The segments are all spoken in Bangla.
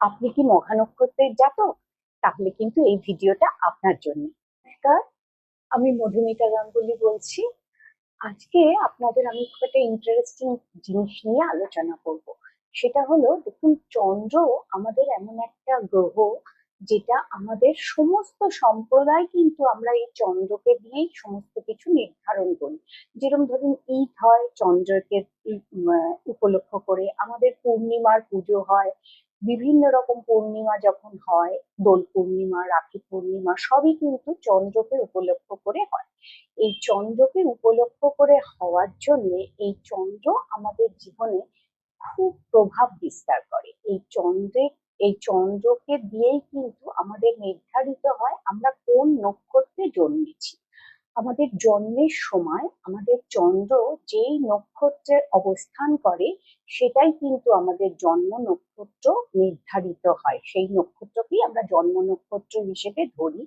আপনি কি মঘা নক্ষত্রের জাতক? তাহলে কিন্তু এই ভিডিওটা আপনার জন্য। নমস্কার, আমি মধুমিতা গাঙ্গুলি বলছি। আজকে আপনাদের আমি খুব একটা ইন্টারেস্টিং জিনিস নিয়ে আলোচনা করব। সেটা হলো, দেখুন, চন্দ্র আমাদের এমন একটা গ্রহ যেটা আমাদের সমস্ত সম্প্রদায়, কিন্তু আমরা এই চন্দ্রকে দিয়েই সমস্ত কিছু নির্ধারণ করি। যেরকম ধরুন, ঈদ হয় চন্দ্রকে উপলক্ষ করে, আমাদের পূর্ণিমার পুজো হয়, বিভিন্ন রকম পূর্ণিমা যখন হয়, দোল পূর্ণিমা, রাখি পূর্ণিমা, সবই কিন্তু চন্দ্রকে উপলক্ষ করে হয়। এই চন্দ্রকে উপলক্ষ করে হওয়ার জন্য এই চন্দ্র আমাদের জীবনে খুব প্রভাব বিস্তার করে। এই চন্দ্রকে দিয়েই কিন্তু আমাদের নির্ধারিত হয় আমরা কোন নক্ষত্রে জন্মেছি। আমাদের জন্মের সময় আমাদের চন্দ্র যেই নক্ষত্রে অবস্থান করে সেটাই কিন্তু আমাদের জন্ম নক্ষত্র নির্ধারিত হয়। সেই নক্ষত্রকেই আমরা জন্ম নক্ষত্র হিসেবে ধরি,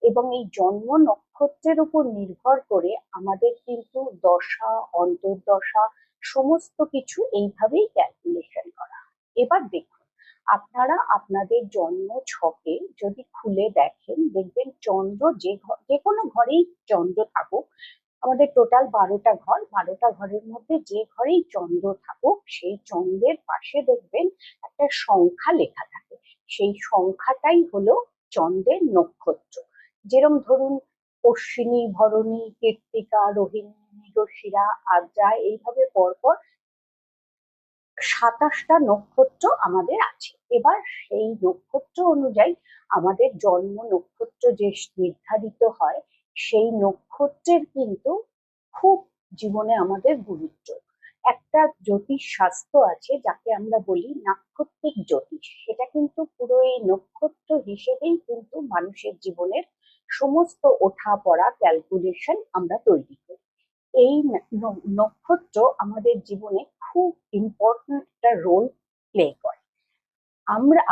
এবং এই জন্ম নক্ষত্রের উপর নির্ভর করে আমাদের কিন্তু দশা, অন্তর্দশা, সমস্ত কিছু এইভাবেই ক্যালকুলেশন করা হয়। এবার দেখুন, আপনারা আপনাদের জন্ম ছকে যদি খুলে দেখেন, দেখবেন চন্দ্র যে কোনো ঘরেই চন্দ্র থাকুক, আমাদের টোটাল 12টা ঘর, 12টা ঘরের মধ্যে যে ঘরেই চন্দ্র থাকুক, সেই চন্দ্রের পাশে দেখবেন একটা সংখ্যা লেখা থাকে। সেই সংখ্যাটাই হলো চন্দ্রের নক্ষত্র। যেরম ধরুন, অশ্বিনী, ভরণী, কৃত্তিকা, রোহিণী, মৃগশিরা, আদ্রা, এইভাবে পরপর 27টা নক্ষত্র আমাদের আছে। এবার সেই নক্ষত্র অনুযায়ী আমাদের জন্ম নক্ষত্র যে নির্ধারিত হয়, সেই নক্ষত্রের কিন্তু খুব জীবনে আমাদের গুরুত্ব। একটা জ্যোতিষ শাস্ত্র আছে যাকে আমরা বলি নাক্ষত্রিক জ্যোতিষ। সেটা কিন্তু পুরো এই নক্ষত্র হিসেবেই কিন্তু মানুষের জীবনের সমস্ত ওঠা পড়া ক্যালকুলেশন আমরা তৈরি করি। এই নক্ষত্র আমাদের জীবনে খুব ইম্পর্টেন্ট একটা রোল প্লে করে।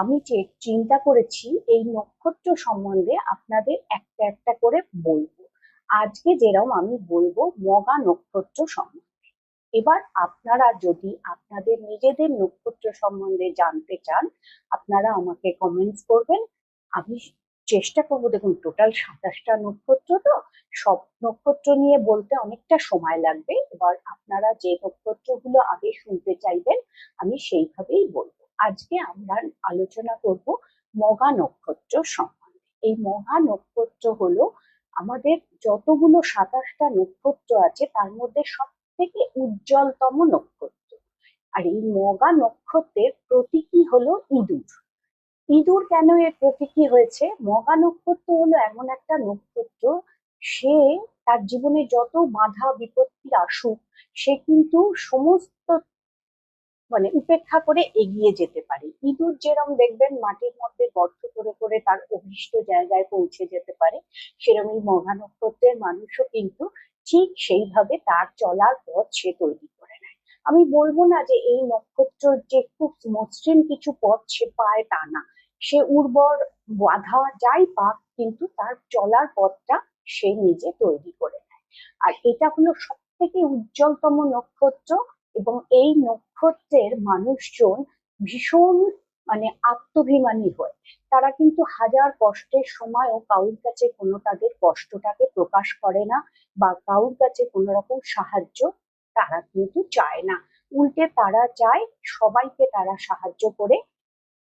আমি যে চিন্তা করেছি এই নক্ষত্র সম্বন্ধে আপনাদের একটা একটা করে বলবো। আজকে যেরকম আমি বলবো মঘা নক্ষত্র সম্বন্ধে। এবার আপনারা যদি আপনাদের নিজেদের নক্ষত্র সম্বন্ধে জানতে চান, আপনারা আমাকে কমেন্টস করবেন। আমি চেষ্টা করবো। দেখুন, টোটাল 27টা নক্ষত্র, তো সব নক্ষত্র নিয়ে বলতে অনেকটা সময় লাগবে। এবার আপনারা যে নক্ষত্রগুলো আগে শুনতে চাইবেন আমি সেইভাবেই বলবো। আজকে আমরা আলোচনা করব মঘা নক্ষত্র সম্বন্ধে। এই মঘা নক্ষত্র হলো আমাদের যতগুলো 27টা নক্ষত্র আছে তার মধ্যে সব থেকে উজ্জ্বলতম নক্ষত্র। আর এই মঘা নক্ষত্রের প্রতীকী হলো ইঁদুর। ইঁদুর কেন এর প্রতীকী হয়েছে? মঘা নক্ষত্র হলো এমন একটা নক্ষত্র, সে তার জীবনে যত বাধা বিপত্তি আসুক, সে কিন্তু সমস্ত উপেক্ষা করে এগিয়ে যেতে পারে। ইঁদুর যেরকম দেখবেন মাটির মধ্যে গর্ত করে করে তার অভীষ্ট জায়গায় পৌঁছে যেতে পারে, সেরকমই মঘা নক্ষত্রের মানুষও কিন্তু ঠিক সেইভাবে তার চলার পথ সে তৈরি করে নেয়। আমি বলবো না যে এই নক্ষত্র যে খুব মসৃণ কিছু পথ সে পায়, তা না। সে উর্বর, বাধা যাই পাক, কিন্তু তার চলার পথটা সে নিজে তৈরি করে নেয়। আর এটা হলো সব থেকে উজ্জ্বলতম নক্ষত্র। এবং এই নক্ষত্রের মানুষজন ভীষণ আত্মাভিমানী হয়। তারা কিন্তু হাজার কষ্টের সময়ও কারোর কাছে কোনো তাদের কষ্টটাকে প্রকাশ করে না, বা কারোর কাছে কোনো রকম সাহায্য তারা কিন্তু চায় না। উল্টে তারা চায় সবাইকে তারা সাহায্য করে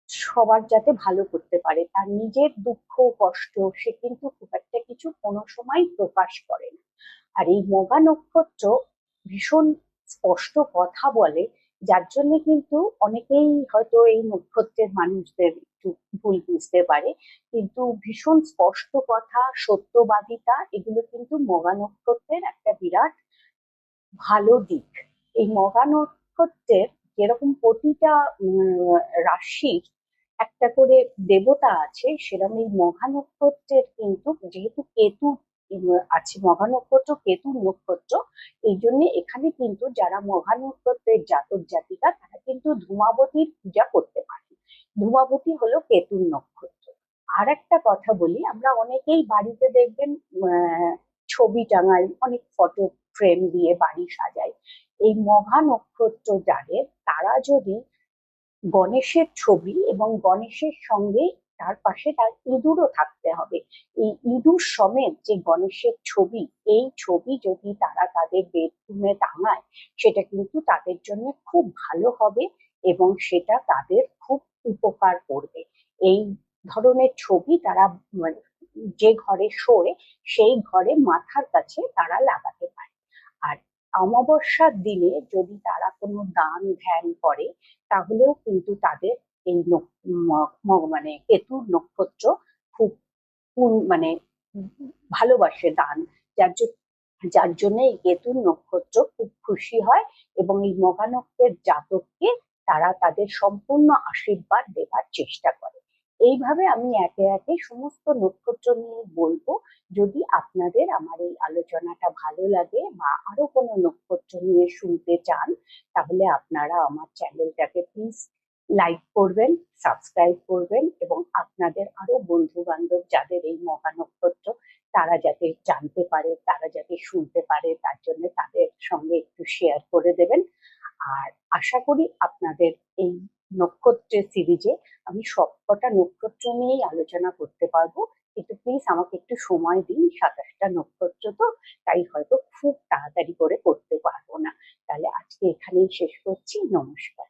সবার যাতে ভালো করতে পারে। তার নিজের দুঃখ কষ্ট সে কিন্তু খুব একটা কিছু কোনো সময় প্রকাশ করে না। আর এই মঘা নক্ষত্র ভীষণ স্পষ্ট কথা বলে, যার জন্য কিন্তু অনেকেই হয়তো এই নক্ষত্রের মানুষদের একটু ভুল বুঝতে পারে। কিন্তু ভীষণ স্পষ্ট কথা, সত্যবাদিতা, এগুলো কিন্তু মঘা নক্ষত্রের একটা বিরাট ভালো দিক। এই মঘা নক্ষত্রের যেরকম প্রতিটা রাশির একটা করে দেবতা আছে, সেরকম এই মঘা নক্ষত্রের কিন্তু যেহেতু কেতু আছে, মঘা নক্ষত্র কেতুর নক্ষত্র, এই জন্য এখানে কিন্তু যারা মঘা নক্ষত্রের জাতক জাতিকা তারা কিন্তু ধূমাবতীর পূজা করতে পারে। ধূমাবতী হলো কেতুর নক্ষত্র। আর একটা কথা বলি, আমরা অনেকেই বাড়িতে দেখবেন ছবি টাঙাই, অনেক ফটো ফ্রেম দিয়ে বাড়ি সাজাই। এই মঘা নক্ষত্র যাদের, তারা যদি গণেশের ছবি এবং গণেশের সঙ্গে তার পাশে তার ইঁদুরও থাকতে হবে। এই ইঁদুর সমেত যে গণেশের ছবি, এই ছবি যদি তারা তাদের বেডরুমে টাঙায়, সেটা কিন্তু তাদের জন্য খুব ভালো হবে এবং সেটা তাদের খুব উপকার করবে। এই ধরনের ছবি তারা মানে যে ঘরে শোয় সেই ঘরে মাথার কাছে তারা লাগাতে পারে। আর অমাবস্যার দিনে যদি তারা কোনো দান ধ্যান করে, তাহলেও কিন্তু তাদের এই মানে কেতুর নক্ষত্র খুব মানে ভালোবাসে দান, যার যার জন্য এই কেতুর নক্ষত্র খুব খুশি হয় এবং এই মহানক্ষের জাতককে তারা তাদের সম্পূর্ণ আশীর্বাদ দেবার চেষ্টা করে। এইভাবে আমি একে একে সমস্ত নক্ষত্র নিয়ে বলবো। যদি আপনাদের আমার এই আলোচনাটা ভালো লাগে বা আরো কোনো নক্ষত্র নিয়ে শুনতে চান, তাহলে আপনারা আমার চ্যানেলটাকে প্লিজ লাইক করবেন, সাবস্ক্রাইব করবেন এবং আপনাদের আরো বন্ধু বান্ধব যাদের এই মহা নক্ষত্র, তারা যাতে জানতে পারে, তারা যাতে শুনতে পারে, তার জন্য তাদের সঙ্গে একটু শেয়ার করে দেবেন। আর আশা করি আপনাদের এই নক্ষত্রের সিরিজে আমি সবকটা নক্ষত্র নিয়েই আলোচনা করতে পারবো, কিন্তু প্লিজ আমাকে একটু সময় দিন। 27টা নক্ষত্র তো, তাই হয়তো খুব তাড়াতাড়ি করে করতে পারবো না। তাহলে আজকে এখানেই শেষ করছি। নমস্কার।